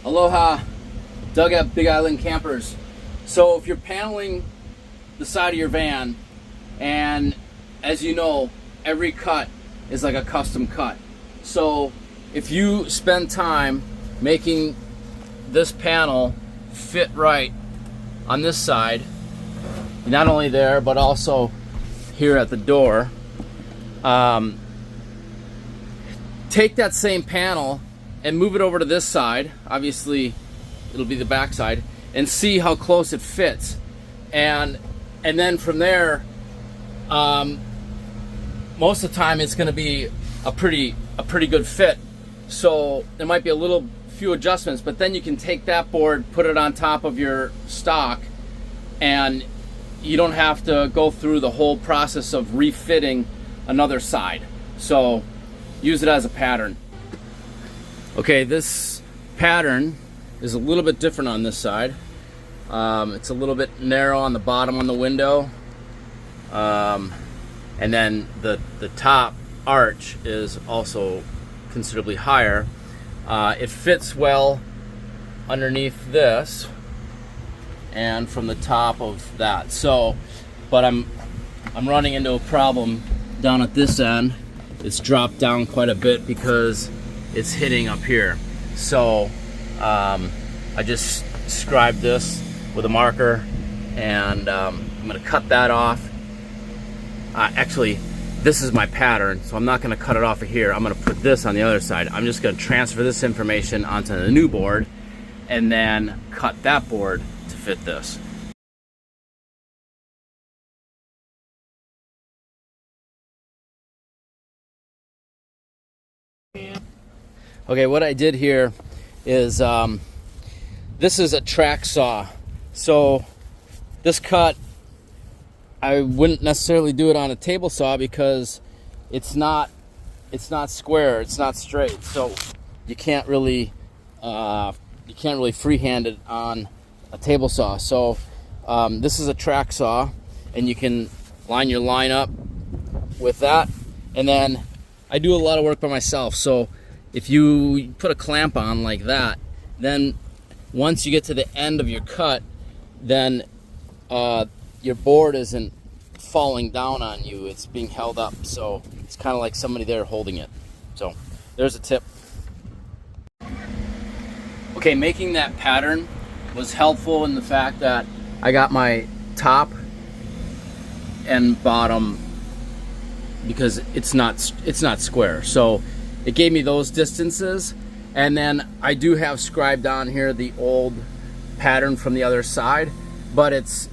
Aloha, Doug at Big Island Campers. So if you're paneling the side of your van, and as you know, every cut is like a custom cut. So if you spend time making this panel fit right on this side, not only there but also here at the door, take that same panel and move it over to this side. Obviously it'll be the back side, and see how close it fits, and then from there, most of the time it's going to be a pretty good fit. So there might be a few adjustments, but then you can take that board, put it on top of your stock, and you don't have to go through the whole process of refitting another side. So use it as a pattern. Okay, this pattern is a little bit different on this side. It's a little bit narrow on the bottom on the window, and then the top arch is also considerably higher. It fits well underneath this and from the top of that. So, but I'm running into a problem down at this end. It's dropped down quite a bit because it's hitting up here. So I just scribed this with a marker, and I'm gonna cut that off. Actually, this is my pattern, so I'm not gonna cut it off of here. I'm gonna put this on the other side. I'm just gonna transfer this information onto the new board and then cut that board to fit this. Okay, what I did here is, this is a track saw. So this cut, I wouldn't necessarily do it on a table saw because it's not square, it's not straight. So you can't really freehand it on a table saw. So this is a track saw, and you can line your line up with that. And then I do a lot of work by myself. So if you put a clamp on like that, then once you get to the end of your cut, then your board isn't falling down on you, it's being held up. So it's kind of like somebody there holding it. So there's a tip. Okay, making that pattern was helpful in the fact that I got my top and bottom, because it's not square. So it gave me those distances, and then I do have scribed on here the old pattern from the other side, but it's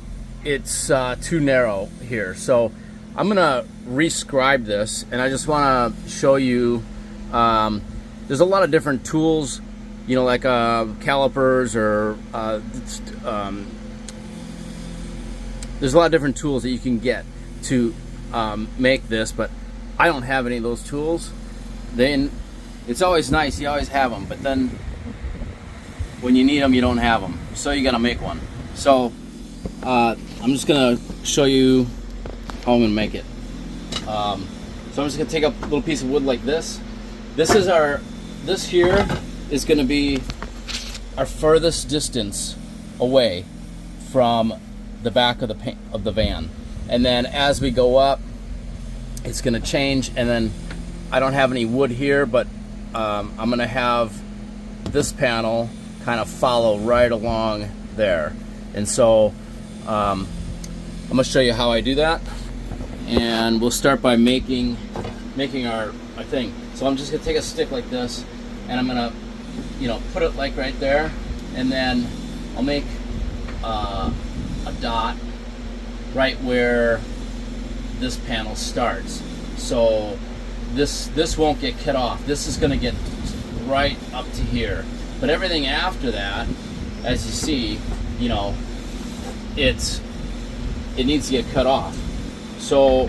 too narrow here. So I'm gonna rescribe this, and I just want to show you there's a lot of different tools, you know, like calipers, or there's a lot of different tools that you can get to make this, but I don't have any of those tools. Then it's always nice, you always have them, but then when you need them, you don't have them. So you gotta make one. So I'm just gonna show you how I'm gonna make it. So I'm just gonna take a little piece of wood like this. This here is gonna be our furthest distance away from the back of the van. And then as we go up, it's gonna change, and then I don't have any wood here, but I'm gonna have this panel kind of follow right along there. And so I'm gonna show you how I do that, and we'll start by making our thing. So I'm just gonna take a stick like this, and I'm gonna, you know, put it like right there, and then I'll make a dot right where this panel starts. So this won't get cut off. This is gonna get right up to here. But everything after that, as you see, you know, it needs to get cut off. So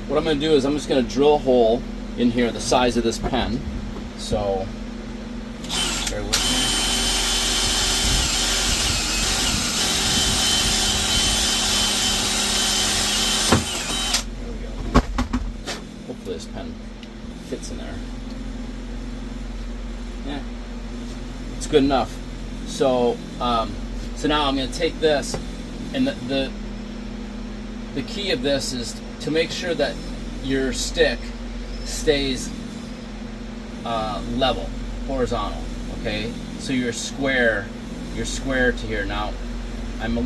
what I'm gonna do is I'm just gonna drill a hole in here the size of this pen. So bear with me. There we go. Hopefully this pen fits in there. Yeah, it's good enough. So so now I'm going to take this, and the key of this is to make sure that your stick stays level, horizontal. Okay, so you're square to here. Now I'm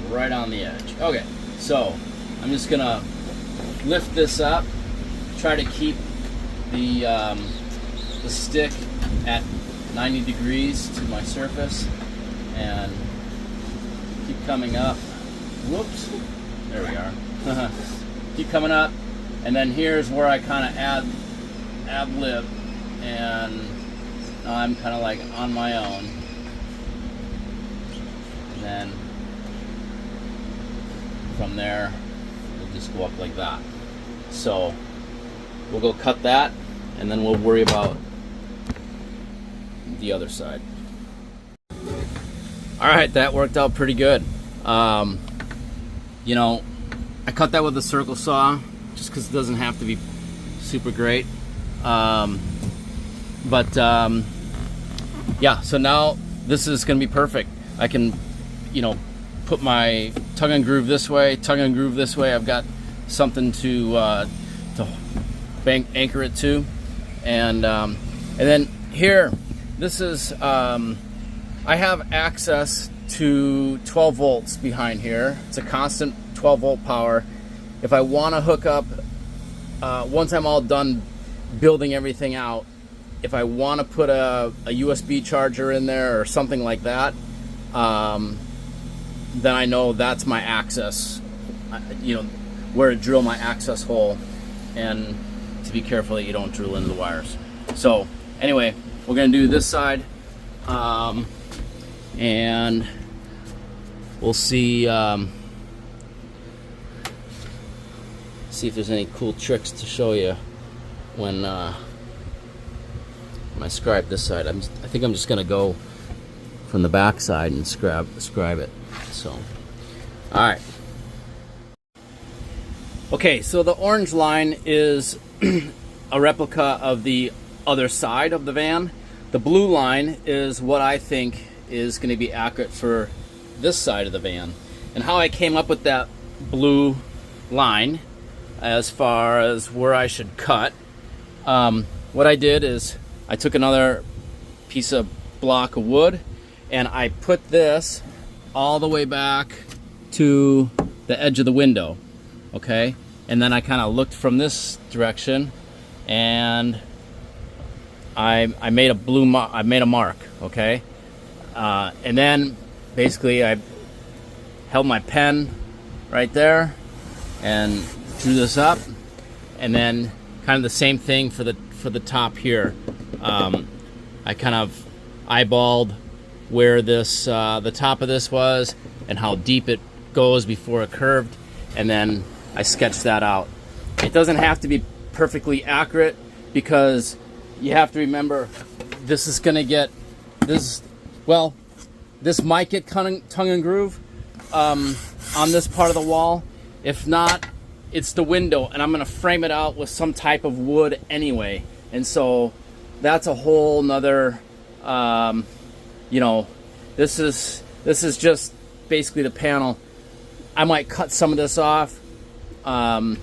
right on the edge. Okay, so I'm just gonna lift this up, try to keep the stick at 90 degrees to my surface, and keep coming up. Whoops, there we are. Keep coming up, and then here's where I kind of ad lib, and now I'm kind of like on my own. And then from there, we'll just go up like that. So we'll go cut that, and then we'll worry about the other side. All right, that worked out pretty good. You know, I cut that with a circle saw just because it doesn't have to be super great. Yeah, so now this is going to be perfect. I can, you know, put my tongue and groove this way, tongue and groove this way. I've got something to anchor it to, and then here, this is I have access to 12 volts behind here. It's a constant 12 volt power. If I want to hook up, once I'm all done building everything out, if I want to put a USB charger in there or something like that, then I know that's my access, you know, where to drill my access hole, and to be careful that you don't drill into the wires. So anyway, we're going to do this side, and we'll see see if there's any cool tricks to show you when I scribe this side. I think I'm just going to go from the back side and scribe it. So, all right. Okay, so the orange line is a replica of the other side of the van. The blue line is what I think is going to be accurate for this side of the van. And how I came up with that blue line as far as where I should cut, what I did is I took another piece of block of wood and I put this all the way back to the edge of the window, okay? And then I kind of looked from this direction, and I made a mark, okay? And then basically I held my pen right there and drew this up, and then kind of the same thing for the top here. I kind of eyeballed where this the top of this was and how deep it goes before it curved, and then I sketched that out. It doesn't have to be perfectly accurate, because you have to remember this is going to get this might get tongue and groove on this part of the wall. If not, it's the window, and I'm going to frame it out with some type of wood anyway, and so that's a whole nother you know, this is just basically the panel. I might cut some of this off. I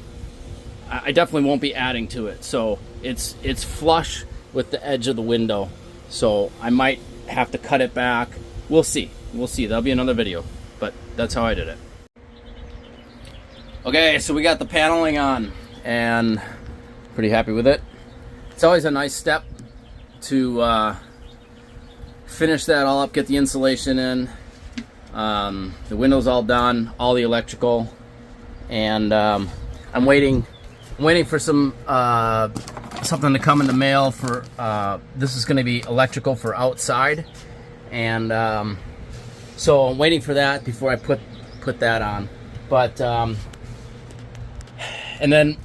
definitely won't be adding to it, so it's flush with the edge of the window, so I might have to cut it back. We'll see. That'll be another video, but that's how I did it. Okay, so we got the paneling on, and pretty happy with it. It's always a nice step to finish that all up, get the insulation in. The window's all done, all the electrical, and I'm waiting for some something to come in the mail for this is going to be electrical for outside, and so I'm waiting for that before I put that on. But and then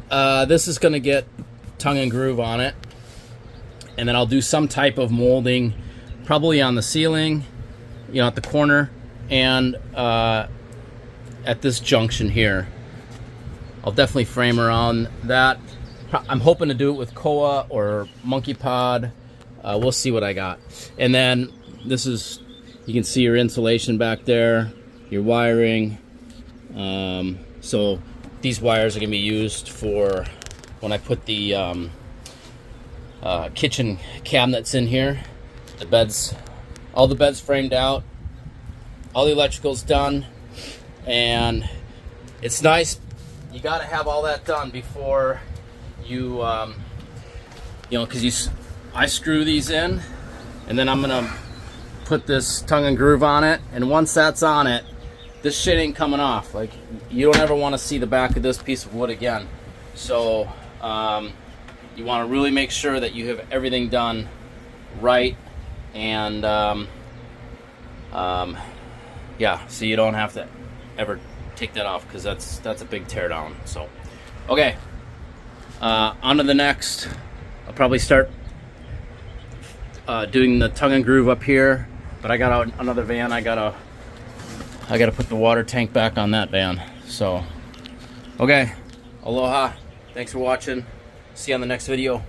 this is going to get tongue and groove on it, and then I'll do some type of molding, probably on the ceiling, you know, at the corner, and at this junction here. I'll definitely frame around that. I'm hoping to do it with koa or monkey pod, we'll see what I got. And then this is, you can see your insulation back there, your wiring. So these wires are going to be used for when I put the kitchen cabinets in here. The beds, all the beds framed out, all the electrical's done, and it's nice. You got to have all that done before you, you know, because I screw these in, and then I'm gonna put this tongue and groove on it, and once that's on it, this shit ain't coming off. Like, you don't ever want to see the back of this piece of wood again. So you want to really make sure that you have everything done right, and yeah, so you don't have to ever take that off, because that's a big tear down. So okay, on to the next. I'll probably start doing the tongue and groove up here, but I got another van. I gotta put the water tank back on that van. So okay, aloha, thanks for watching, see you on the next video.